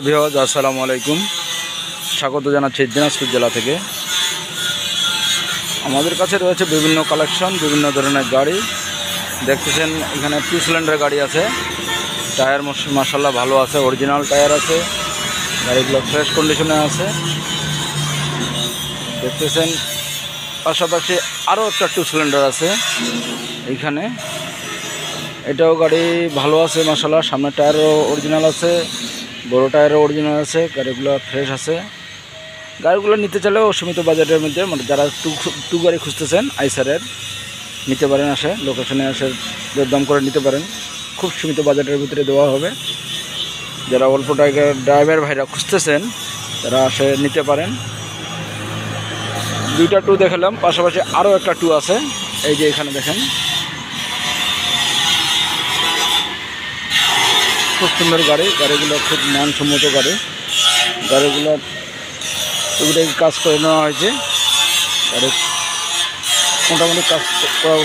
Viewers আসসালামু আলাইকুম, স্বাগত জানাচ্ছি দিনাজপুর জেলা থেকে। আমাদের কাছে রয়েছে বিভিন্ন কালেকশন, বিভিন্ন ধরনের গাড়ি। দেখতেছেন এখানে 2 সিলিন্ডার গাড়ি আছে। টায়ার মাশাআল্লাহ ভালো আছে, অরিজিনাল টায়ার আছে। গাড়িগুলো ফ্রেশ কন্ডিশনে আছে। দেখতেছেন পাশাপাশি আরও একটা 2 সিলিন্ডার আছে এইখানে। এটাও গাড়ি ভালো আছে মাশাআল্লাহ। সামনে টায়ারও অরিজিনাল আছে, বড় টায়ারও অরিজিনাল আছে। গাড়িগুলো ফ্রেশ আছে। গাড়িগুলো নিতে চাইলেও সীমিত বাজেটের মধ্যে, মানে যারা টু গাড়ি খুঁজতেছেন আইসারের নিতে পারেন, আসে লোকেশনে এসে দরদাম করে নিতে পারেন। খুব সীমিত বাজেটের ভিতরে দেওয়া হবে। যারা অল্প ড্রাইভার ভাইরা খুঁজতেছেন তারা আসে নিতে পারেন। 2টা 2 দেখালাম, পাশাপাশি আরও একটা 2 আছে। এই যে এখানে দেখেন, খুব সুন্দর গাড়ি। গাড়িগুলো খুব মানসম্মত গাড়ি। গাড়িগুলো টুকটাক কাজ করে নেওয়া হয়েছে। গাড়ি মোটামুটি কাজ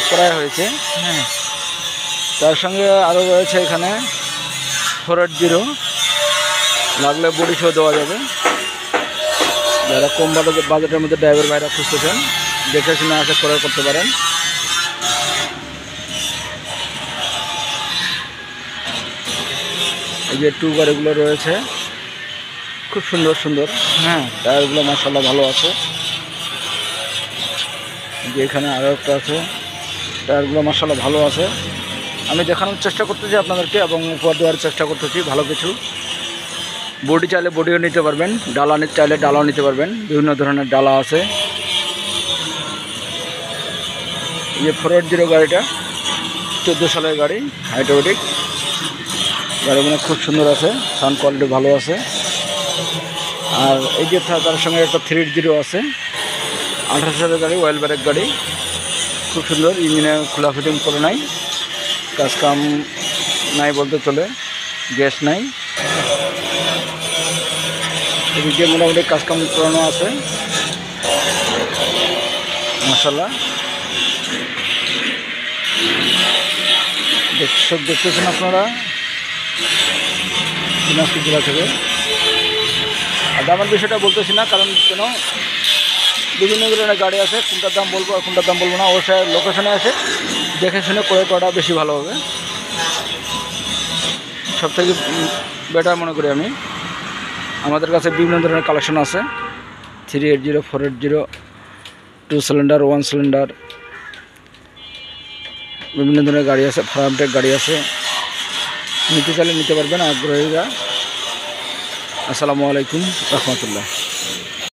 করা হয়েছে। হ্যাঁ, তার সঙ্গে আরও রয়েছে এখানে 480, লাগলে বডি শো দেওয়া যাবে। যারা কম বাজেটের মধ্যে ড্রাইভার ভাইরা খুঁজতেছেন দেখে শুনে আসে ক্রয় করতে পারেন। এই যে 2 গাড়িগুলো রয়েছে, খুব সুন্দর সুন্দর। হ্যাঁ, টায়ারগুলো মাশাআল্লাহ ভালো আছে। যে এখানে আরও একটা আছে, টায়ারগুলো মাশাআল্লাহ ভালো আছে। আমি দেখানোর চেষ্টা করতেছি আপনাদেরকে এবং উপহার দেওয়ার চেষ্টা করতেছি ভালো কিছু। বডি চাইলে বডিও নিতে পারবেন, ডালা চাইলে ডালাও নিতে পারবেন। বিভিন্ন ধরনের ডালা আছে। এই যে 480 গাড়িটা 14 সালের গাড়ি, হাইড্রোলিক। গাড়িগুলো খুব সুন্দর আছে, সাউন্ড কোয়ালিটি ভালো আছে। আর এই যে তার সঙ্গে একটা 380 আছে, 28 সালের গাড়ি, অয়েল ব্রেক গাড়ি। খুব সুন্দর, ইঞ্জিনে খোলা ফিটিং করে নাই, কাজ কাম নাই বলতে চলে, গ্যাস নাই। এদিকে মোটামুটি কাজ কাম করানো আছে মাশাআল্লাহ। সব দেখতেছেন আপনারা দিনাজপুর জেলা থেকে। আর দামের বিষয়টা বলতেছি না, কারণ কেন বিভিন্ন ধরনের গাড়ি আছে। কোনটার দাম বলবো আর কোনটার দাম বলবো না, অবশ্যই লোকেশনে আসে দেখে শুনে ক্রয় করাটা বেশি ভালো হবে। সব থেকে বেটার মনে করি আমি। আমাদের কাছে বিভিন্ন ধরনের কালেকশন আছে। 380, 480, 2 সিলিন্ডার, 1 সিলিন্ডার, বিভিন্ন ধরনের গাড়ি আছে। ফার্মটেক গাড়ি আছে, নিতে চাইলে নিতে পারবেন আগ্রহীরা। আসসালামু আলাইকুম রহমতুল্লাহ।